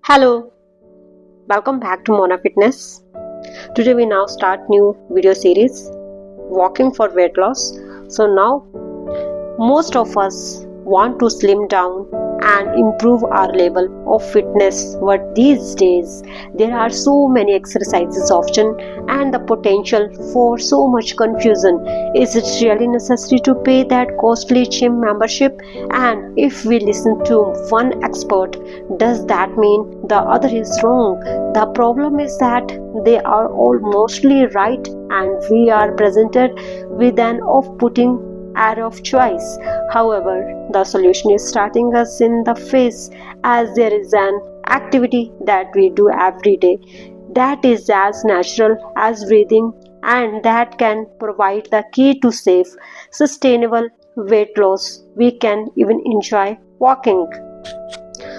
Hello, welcome back to Mona Fitness. Today we now start new video series walking for weight loss. So now most of us want to slim down and improve our level of fitness, but these days there are so many exercises option and the potential for so much confusion. Is it really necessary to pay that costly gym membership? And if we listen to one expert, does that mean the other is wrong? The problem is that they are all mostly right and we are presented with an off-putting array of choice. However, the solution is starting us in the face, as there is an activity that we do every day that is as natural as breathing and that can provide the key to safe, sustainable weight loss. We can even enjoy walking.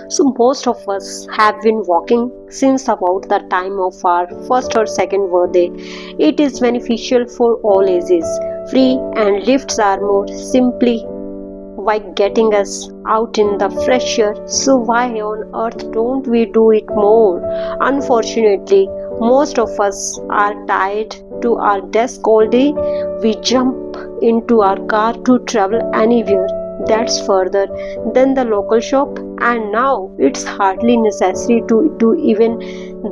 So, most of us have been walking since about the time of our first or second birthday. It is beneficial for all ages, free, and lifts our mood simply by getting us out in the fresh air. So, why on earth don't we do it more? Unfortunately, most of us are tied to our desk all day. We jump into our car to travel anywhere that's further than the local shop, and now it's hardly necessary to do even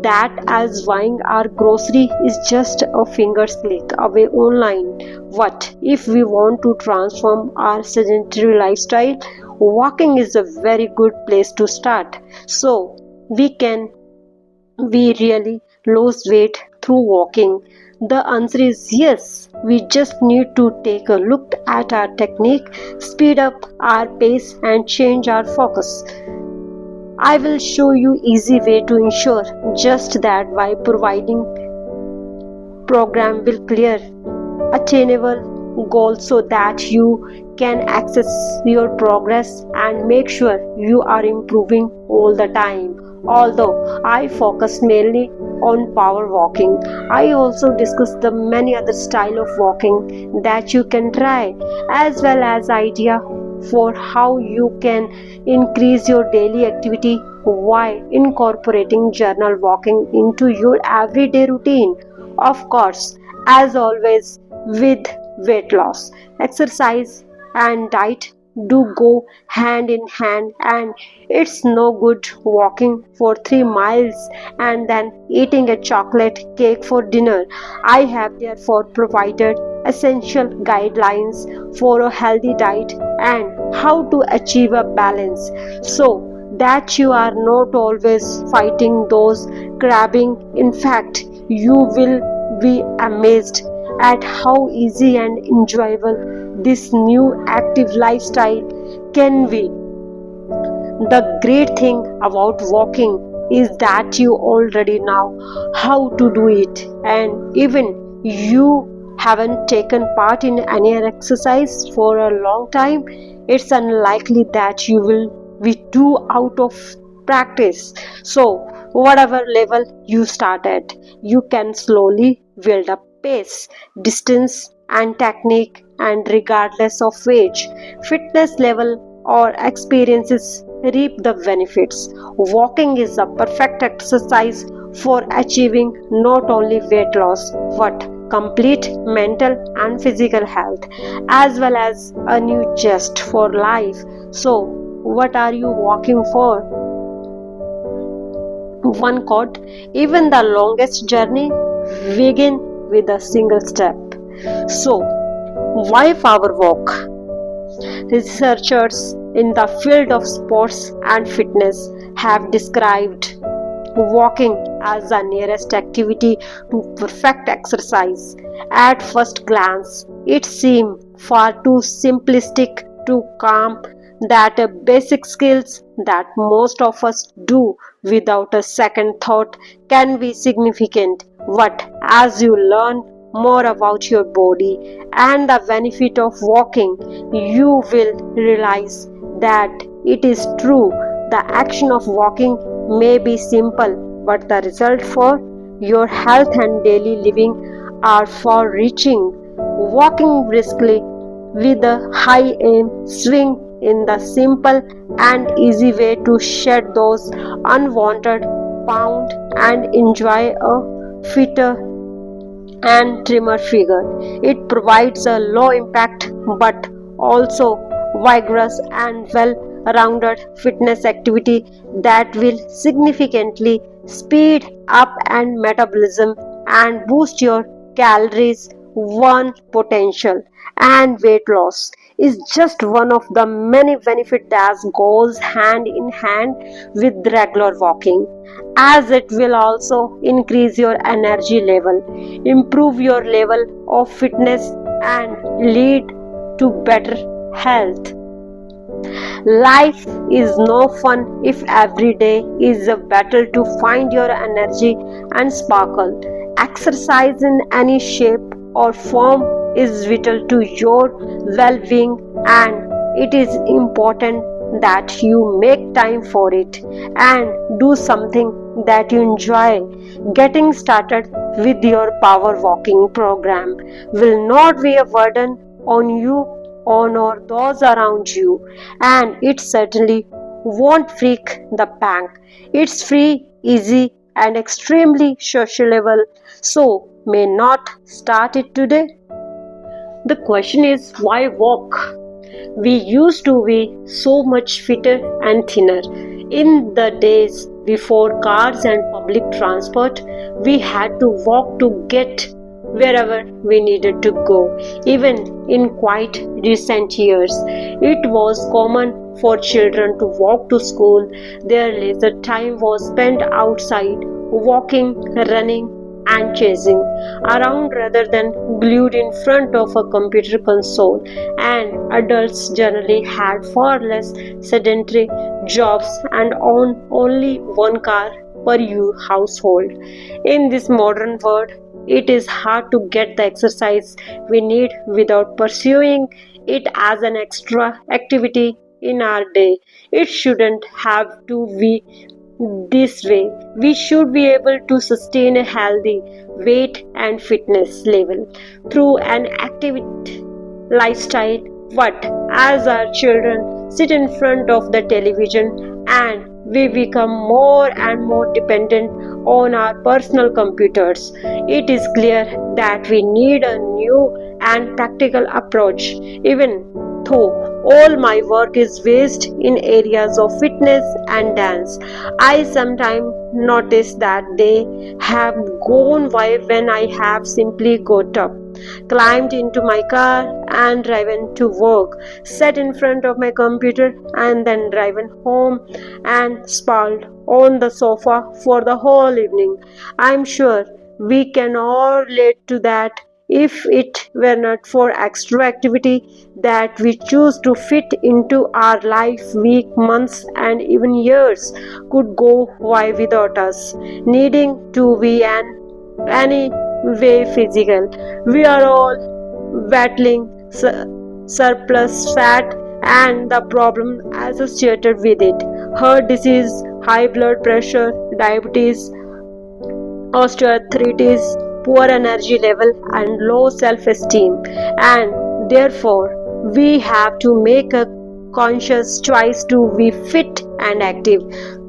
that, as buying our grocery is just a finger's click away online. What if we want to transform our sedentary lifestyle? Walking is a very good place to start. So we really lose weight through walking? The answer is yes. We just need to take a look at our technique, speed up our pace, and change our focus. I will show you easy way to ensure just that by providing program will clear attainable goals so that you can access your progress and make sure you are improving all the time. Although I focus mainly on power walking, I also discuss the many other style of walking that you can try, as well as idea for how you can increase your daily activity while incorporating journal walking into your everyday routine. Of course, as always, with weight loss, exercise and diet do go hand in hand, and it's no good walking for 3 miles and then eating a chocolate cake for dinner. I have therefore provided essential guidelines for a healthy diet and how to achieve a balance, so that you are not always fighting those craving. In fact, you will be amazed at how easy and enjoyable this new active lifestyle can be. The great thing about walking is that you already know how to do it, and even you haven't taken part in any exercise for a long time, it's unlikely that you will be too out of practice. So, whatever level you start at, you can slowly build up pace, distance, and technique, and regardless of age, fitness level, or experiences, reap the benefits. Walking is a perfect exercise for achieving not only weight loss but complete mental and physical health, as well as a new zest for life. So, what are you walking for? One quote: even the longest journey begin with a single step. So, why power walk? Researchers in the field of sports and fitness have described walking as the nearest activity to perfect exercise. At first glance, it seems far too simplistic to calm that basic skills that most of us do without a second thought can be significant. But as you learn more about your body and the benefit of walking, you will realize that it is true. The action of walking may be simple, but the result for your health and daily living are far reaching. Walking briskly with a high aim, swing in the simple and easy way to shed those unwanted pounds and enjoy a fitter and trimmer figure. It provides a low impact but also vigorous and well rounded fitness activity that will significantly speed up and metabolism and boost your calories. One potential and weight loss is just one of the many benefits that goes hand in hand with regular walking, as it will also increase your energy level, improve your level of fitness, and lead to better health. Life is no fun if every day is a battle to find your energy and sparkle. Exercise in any shape or form is vital to your well being, and it is important that you make time for it and do something that you enjoy. Getting started with your power walking program will not be a burden on you or those around you, and it certainly won't break the bank. It's free, easy, and extremely sociable, so may not start it today. The question is, why walk? We used to be so much fitter and thinner. In the days before cars and public transport, we had to walk to get wherever we needed to go. Even in quite recent years, it was common for children to walk to school. Their leisure time was spent outside, walking, running, and chasing around rather than glued in front of a computer console. And adults generally had far less sedentary jobs and owned only one car per household. In this modern world, it is hard to get the exercise we need without pursuing it as an extra activity in our day. It shouldn't have to be this way. We should be able to sustain a healthy weight and fitness level through an active lifestyle. But as our children sit in front of the television and we become more and more dependent on our personal computers, it is clear that we need a new and practical approach. Even though all my work is based in areas of fitness and dance, I sometimes notice that they have gone by when I have simply got up, climbed into my car, and driven to work, sat in front of my computer, and then driven home and sprawled on the sofa for the whole evening. I'm sure we can all relate to that. If it were not for extra activity that we choose to fit into our life, week, months, and even years could go by without us needing to be any way physical. We are all battling surplus fat and the problem associated with it: heart disease, high blood pressure, diabetes, osteoarthritis, poor energy level, and low self esteem. And therefore, we have to make a conscious choice to be fit and active,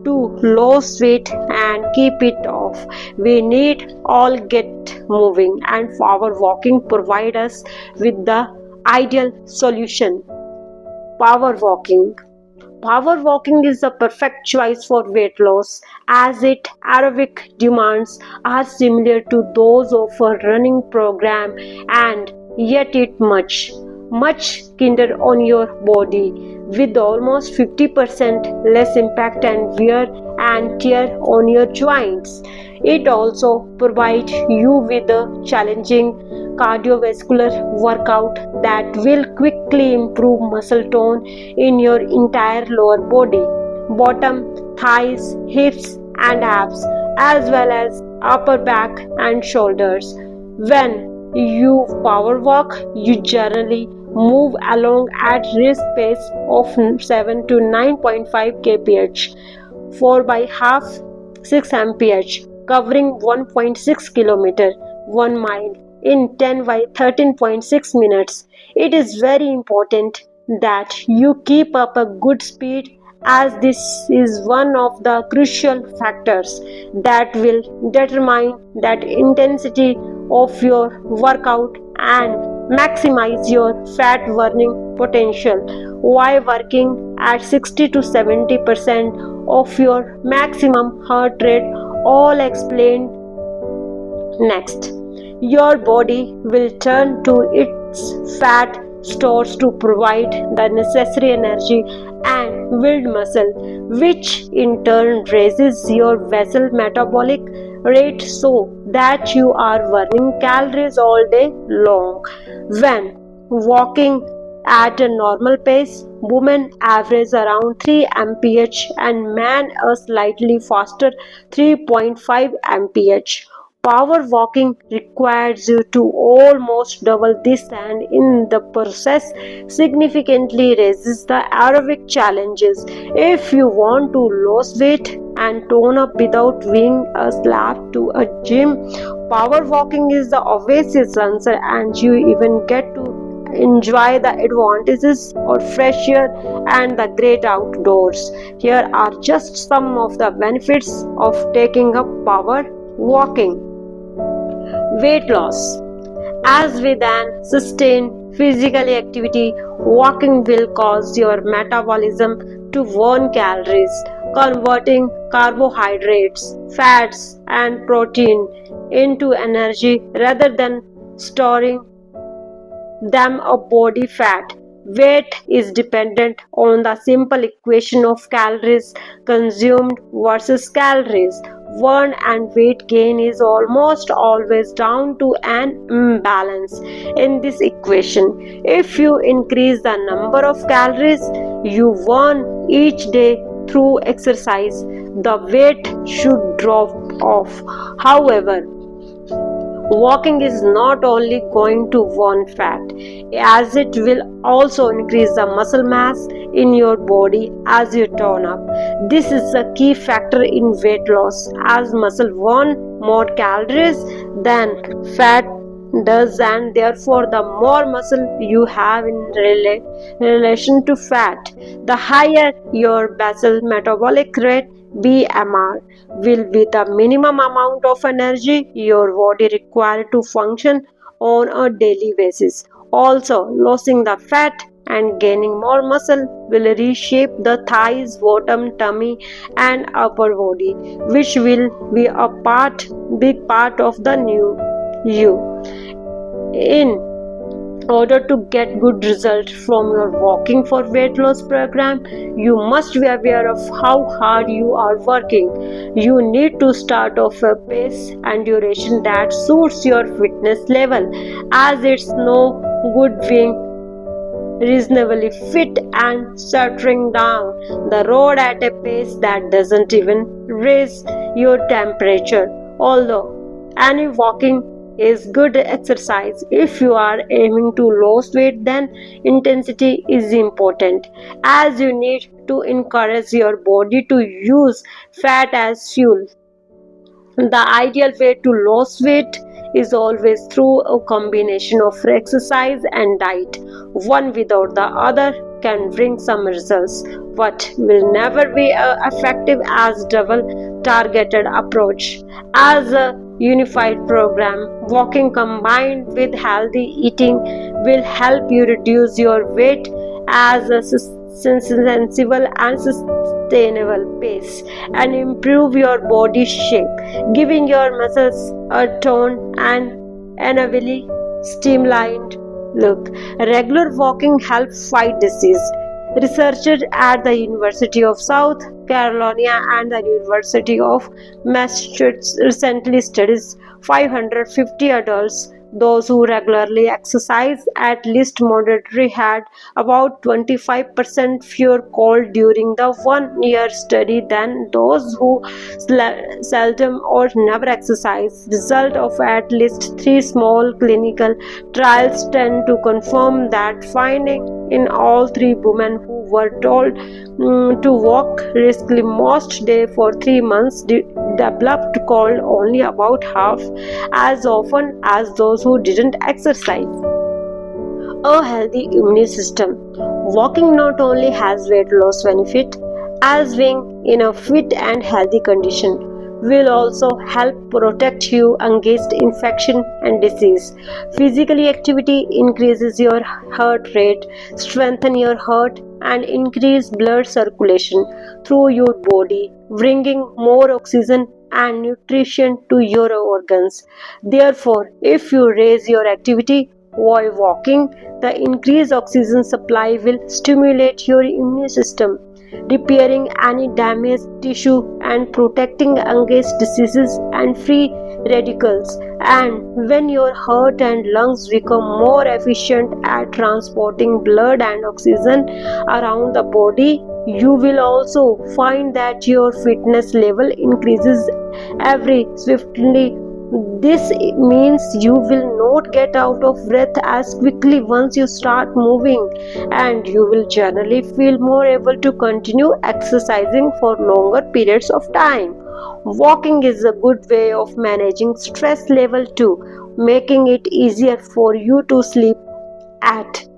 to lose weight and keep it off. We need all get moving, and power walking provide us with the ideal solution. Power walking. Power walking is the perfect choice for weight loss, as its aerobic demands are similar to those of a running program, and yet it much kinder on your body, with almost 50% less impact and wear and tear on your joints. It also provides you with a challenging cardiovascular workout that will quickly improve muscle tone in your entire lower body, bottom, thighs, hips, and abs, as well as upper back and shoulders. When you power walk, you generally move along at wrist pace of 7 to 9.5 kph, 4 by half 6 mph, covering 1.6 km, 1 mile in 10 by 13.6 minutes. It is very important that you keep up a good speed, as this is one of the crucial factors that will determine that intensity of your workout and maximize your fat burning potential. Why working at 60 to 70% of your maximum heart rate, all explained next. Your body will turn to its fat stores to provide the necessary energy and build muscle, which in turn raises your basal metabolic rate so that you are burning calories all day long. When walking at a normal pace, women average around 3 mph and men a slightly faster 3.5 mph. Power walking requires you to almost double this and in the process significantly raises the aerobic challenges. If you want to lose weight and tone up without being a slave to a gym, power walking is the obvious answer, and you even get to enjoy the advantages of fresh air and the great outdoors. Here are just some of the benefits of taking up power walking. Weight loss. As with an sustained physical activity, walking will cause your metabolism to burn calories, converting carbohydrates, fats, and protein into energy rather than storing them a body fat. Weight is dependent on the simple equation of calories consumed versus calories burned, and weight gain is almost always down to an imbalance in this equation. If you increase the number of calories you burn each day through exercise, the weight should drop off. However, walking is not only going to burn fat, as it will also increase the muscle mass in your body as you tone up. This is a key factor in weight loss, as muscle burn more calories than fat does, and therefore the more muscle you have in relation to fat, the higher your basal metabolic rate BMR will be the minimum amount of energy your body requires to function on a daily basis. Also, losing the fat and gaining more muscle will reshape the thighs, bottom, tummy, and upper body, which will be a big part of the new you. In order to get good results from your walking for weight loss program, you must be aware of how hard you are working. You need to start off a pace and duration that suits your fitness level, as it's no good being reasonably fit and stuttering down the road at a pace that doesn't even raise your temperature. Although any walking is good exercise, if you are aiming to lose weight, then intensity is important, as you need to encourage your body to use fat as fuel. The ideal way to lose weight is always through a combination of exercise and diet. One without the other can bring some results, but will never be effective as double targeted approach. As a unified program, walking combined with healthy eating will help you reduce your weight as a sensible and sustainable pace and improve your body shape, giving your muscles a tone and enably streamlined look. Regular walking helps fight disease. Researchers at the University of South Carolina and the University of Massachusetts recently studied 550 adults. Those who regularly exercise, at least moderately, had about 25% fewer cold during the 1 year study than those who seldom or never exercise. Result of at least 3 small clinical trials tend to confirm that finding. In all 3 women who were told to walk briskly most day for 3 months developed cold only about half as often as those who didn't exercise. A healthy immune system. Walking not only has weight loss benefit, as being in a fit and healthy condition will also help protect you against infection and disease. Physically activity increases your heart rate, strengthen your heart and increase blood circulation through your body, bringing more oxygen and nutrition to your organs. Therefore, if you raise your activity while walking, the increased oxygen supply will stimulate your immune system, repairing any damaged tissue and protecting against diseases and free radicals. And when your heart and lungs become more efficient at transporting blood and oxygen around the body, you will also find that your fitness level increases every swiftly. This means you will not get out of breath as quickly once you start moving, and you will generally feel more able to continue exercising for longer periods of time. Walking is a good way of managing stress level too, making it easier for you to sleep at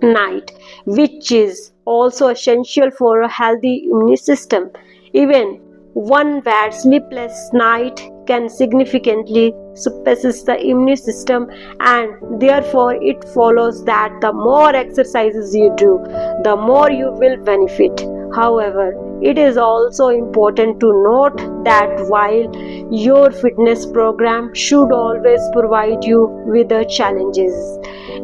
night, which is also essential for a healthy immune system. Even one bad sleepless night can significantly suppress the immune system, and therefore it follows that the more exercises you do, the more you will benefit. However, it is also important to note that while your fitness program should always provide you with the challenges,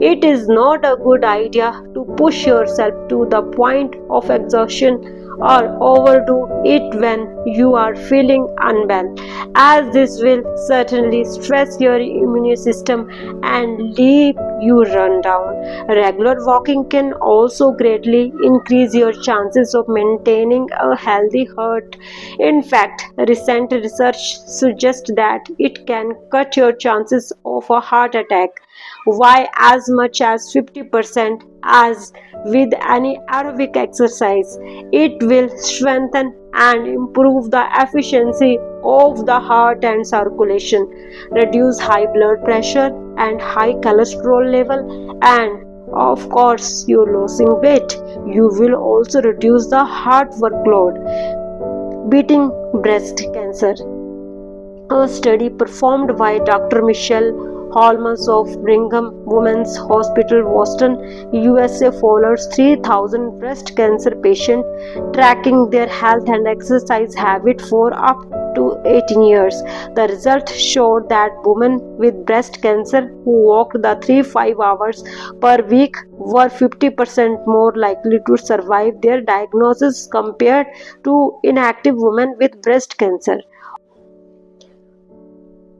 it is not a good idea to push yourself to the point of exhaustion or overdo it when you are feeling unwell, as this will certainly stress your immune system and leave you run down. Regular walking can also greatly increase your chances of maintaining a healthy heart. In fact, recent research suggests that it can cut your chances of a heart attack by as much as 50%. As with any aerobic exercise, it will strengthen and improve the efficiency of the heart and circulation, reduce high blood pressure and high cholesterol level, and of course, you're losing weight. You will also reduce the heart workload. Beating breast cancer. A study performed by Dr. Michelle Holmes of Brigham Women's Hospital, Boston, USA, followed 3,000 breast cancer patients, tracking their health and exercise habits for up to 18 years. The result showed that women with breast cancer who walked the 3-5 hours per week were 50% more likely to survive their diagnosis compared to inactive women with breast cancer.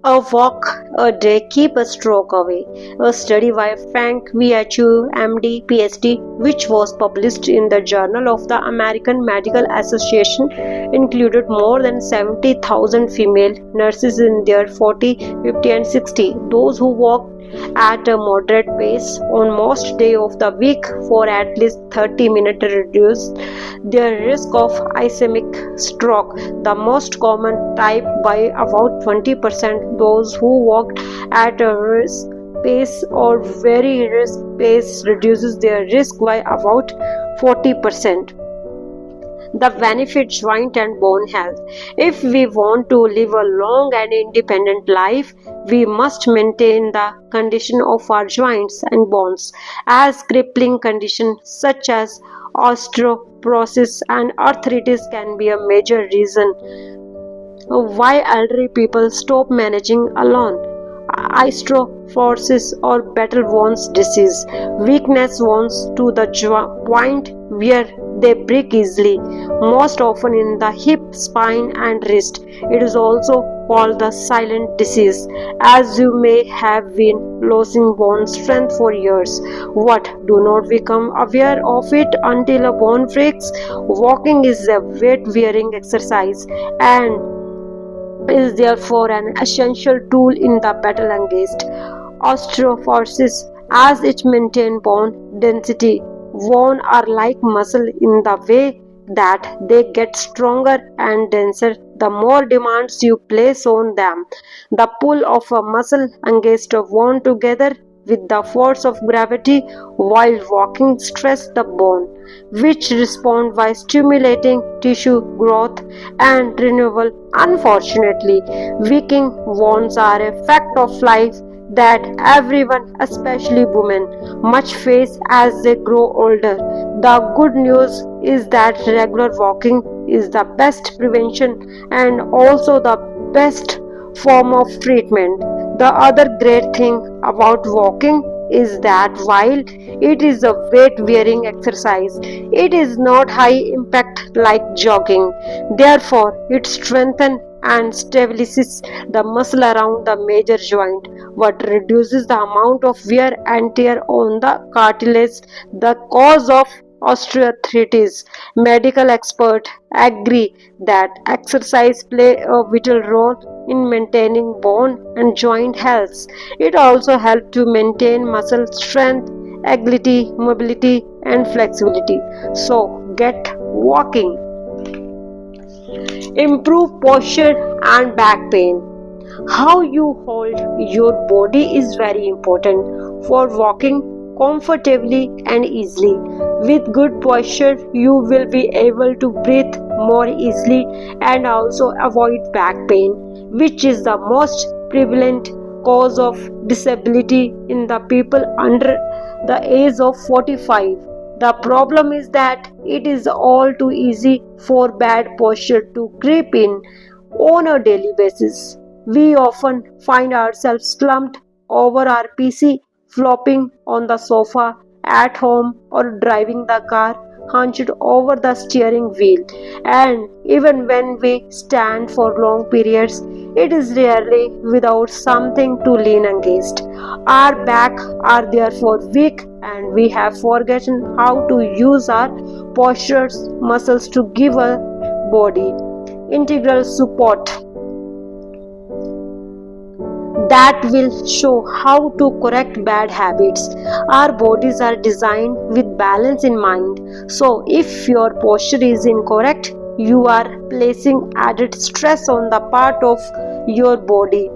A walk a day keep a stroke away. A study by Frank Vhu, MD, PhD, which was published in the Journal of the American Medical Association, included more than 70,000 female nurses in their 40, 50, and 60. Those who walked at a moderate pace on most days of the week for at least 30 minutes reduced their risk of ischemic stroke, the most common type, by about 20%. Those who walked at a risk pace or very risk pace reduces their risk by about 40%. The benefit joint and bone health. If we want to live a long and independent life, we must maintain the condition of our joints and bones, as crippling conditions such as osteoporosis and arthritis can be a major reason why elderly people stop managing alone. Osteoporosis or battle bones disease, weakness bones to the point where they break easily, most often in the hip, spine, and wrist. It is also called the silent disease, as you may have been losing bone strength for years. What? Do not become aware of it until a bone breaks. Walking is a weight bearing exercise and is therefore an essential tool in the battle against osteoporosis, as it maintains bone density. Bones are like muscle in the way that they get stronger and denser the more demands you place on them. The pull of a muscle against a bone together with the force of gravity while walking stress the bone, which respond by stimulating tissue growth and renewal. Unfortunately, weakening bones are a fact of life that everyone, especially women, must face as they grow older. The good news is that regular walking is the best prevention and also the best form of treatment. The other great thing about walking is that while it is a weight bearing exercise, it is not high impact like jogging. Therefore, it strengthens and stabilizes the muscle around the major joint, what reduces the amount of wear and tear on the cartilage, the cause of osteoarthritis. Medical experts agree that exercise play a vital role in maintaining bone and joint health. It also helps to maintain muscle strength, agility, mobility, and flexibility. So, get walking. Improve posture and back pain. How you hold your body is very important for walking comfortably and easily. With good posture, you will be able to breathe more easily and also avoid back pain, which is the most prevalent cause of disability in the people under the age of 45. The problem is that it is all too easy for bad posture to creep in on a daily basis. We often find ourselves slumped over our PC, flopping on the sofa at home, or driving the car hunched over the steering wheel. And even when we stand for long periods, it is rarely without something to lean against. Our back are therefore weak, and we have forgotten how to use our postures muscles to give our body integral support that will show how to correct bad habits. Our bodies are designed with balance in mind. So, if your posture is incorrect, you are placing added stress on the part of your body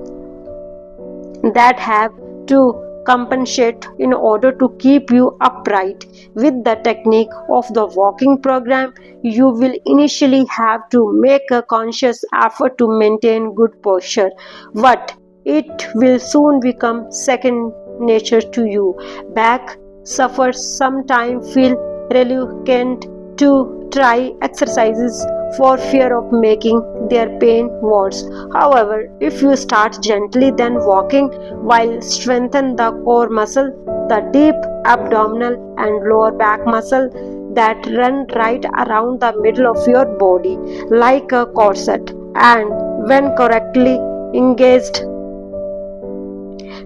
that have to compensate in order to keep you upright. With the technique of the walking program, you will initially have to make a conscious effort to maintain good posture, but it will soon become second nature to you. Back sufferers sometimes feel reluctant to try exercises for fear of making their pain worse. However, if you start gently, then walking while strengthen the core muscle, the deep abdominal and lower back muscle that run right around the middle of your body like a corset, and when correctly engaged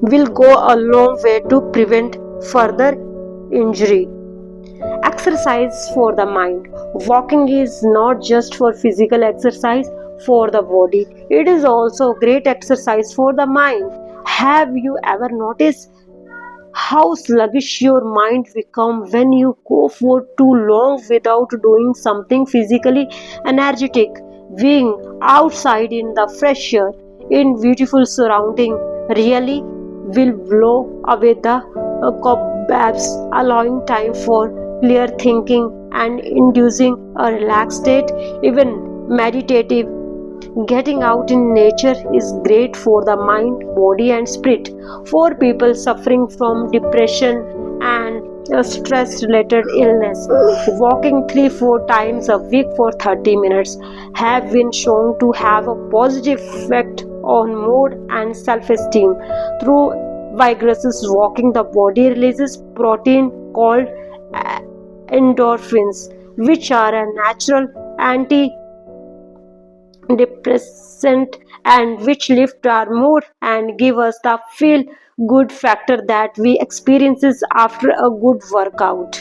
will go a long way to prevent further injury. Exercise for the mind. Walking is not just for physical exercise for the body, it is also great exercise for the mind. Have you ever noticed how sluggish your mind becomes when you go for too long without doing something physically energetic? Being outside in the fresh air, in beautiful surrounding, really will blow away the cobwebs, allowing time for clear thinking and inducing a relaxed state. Even meditative getting out in nature is great for the mind, body, and spirit. For people suffering from depression and stress related illness, walking 3-4 times a week for 30 minutes have been shown to have a positive effect on mood and self esteem. Through vigorous walking, the body releases protein called endorphins, which are a natural anti depressant and which lift our mood and give us the feel good factor that we experiences after a good workout.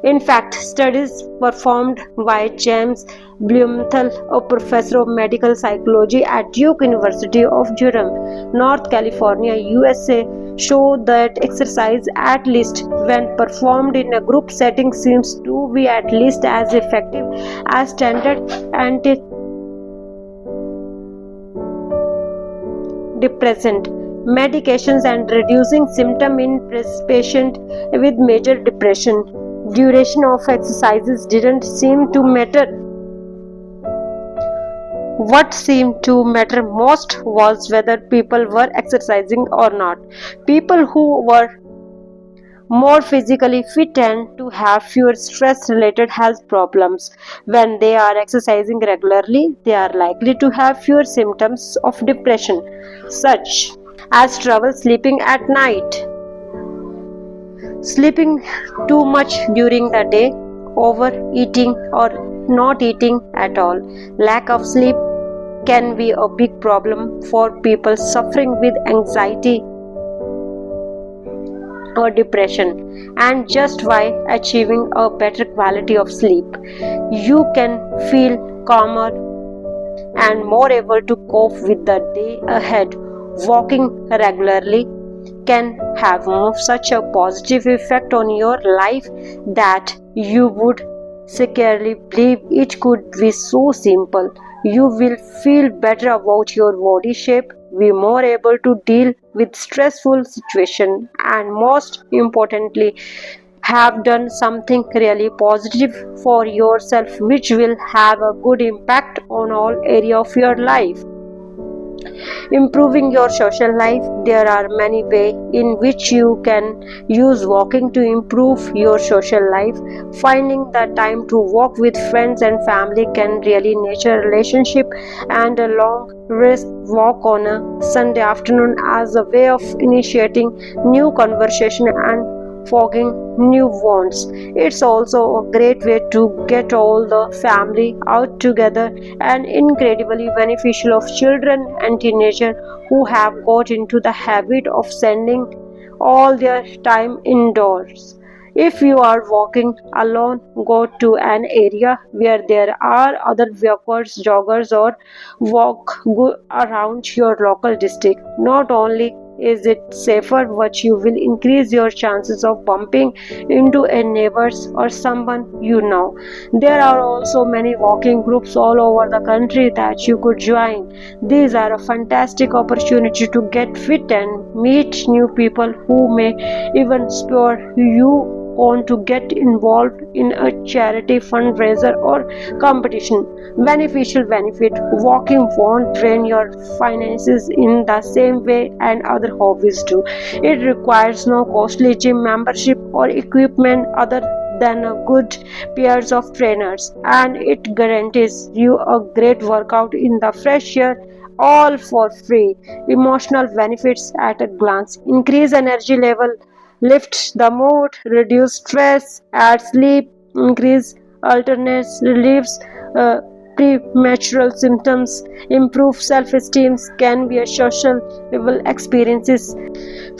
In fact, studies performed by James Blumenthal, a professor of medical psychology at Duke University of Durham, North Carolina, USA, show that exercise, at least when performed in a group setting, seems to be at least as effective as standard antidepressant. medications and reducing symptom in patient with major depression. Duration of exercises didn't seem to matter. What seemed to matter most was whether people were exercising or not. People who were more physically fit tend to have fewer stress related health problems. When they are exercising regularly, they are likely to have fewer symptoms of depression, such as trouble sleeping at night, sleeping too much during the day, overeating, or not eating at all. Lack of sleep can be a big problem for people suffering with anxiety or depression, and just by achieving a better quality of sleep, you can feel calmer and more able to cope with the day ahead. Walking regularly can have such a positive effect on your life that you would securely believe it could be so simple. You will feel better about your body shape, be more able to deal with stressful situations, and most importantly, have done something really positive for yourself, which will have a good impact on all area of your life. Improving your social life. There are many ways in which you can use walking to improve your social life. Finding the time to walk with friends and family can really nurture relationship, and a long brisk walk on a Sunday afternoon as a way of initiating new conversation and forging new bonds. It's also a great way to get all the family out together, and incredibly beneficial of children and teenagers who have got into the habit of spending all their time indoors. If you are walking alone, go to an area where there are other walkers, joggers, or walk around your local district. Not only is it safer, but you will increase your chances of bumping into a neighbors or someone you know. There are also many walking groups all over the country that you could join. These are a fantastic opportunity to get fit and meet new people who may even spur you on to get involved in a charity fundraiser or competition. Beneficial benefit. Walking won't drain your finances in the same way and other hobbies do. It requires no costly gym membership or equipment other than a good pairs of trainers, and it guarantees you a great workout in the fresh air, all for free. Emotional benefits at a glance. Increase energy level, lift the mood, reduce stress, add sleep, increase alertness, relieves premature symptoms, improve self-esteem, can be a social level experiences.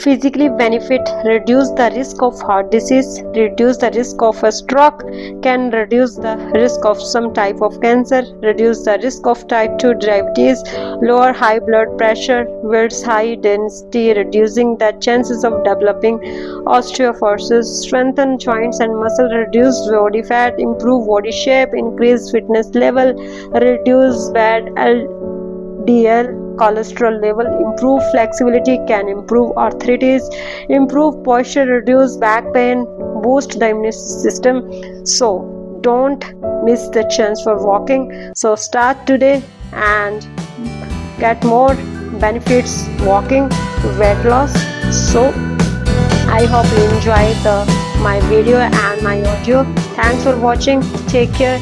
Physically benefit, reduce the risk of heart disease, reduce the risk of a stroke, can reduce the risk of some type of cancer, reduce the risk of type 2 diabetes, lower high blood pressure, builds high density, reducing the chances of developing osteoporosis, strengthen joints and muscle, reduce body fat, improve body shape, increase fitness level, reduce bad LDL cholesterol level, improve flexibility, can improve arthritis, improve posture, reduce back pain, boost the immune system. So don't miss the chance for walking. So start today and get more benefits walking to weight loss. So I hope you enjoy my video and my audio. Thanks for watching. Take care.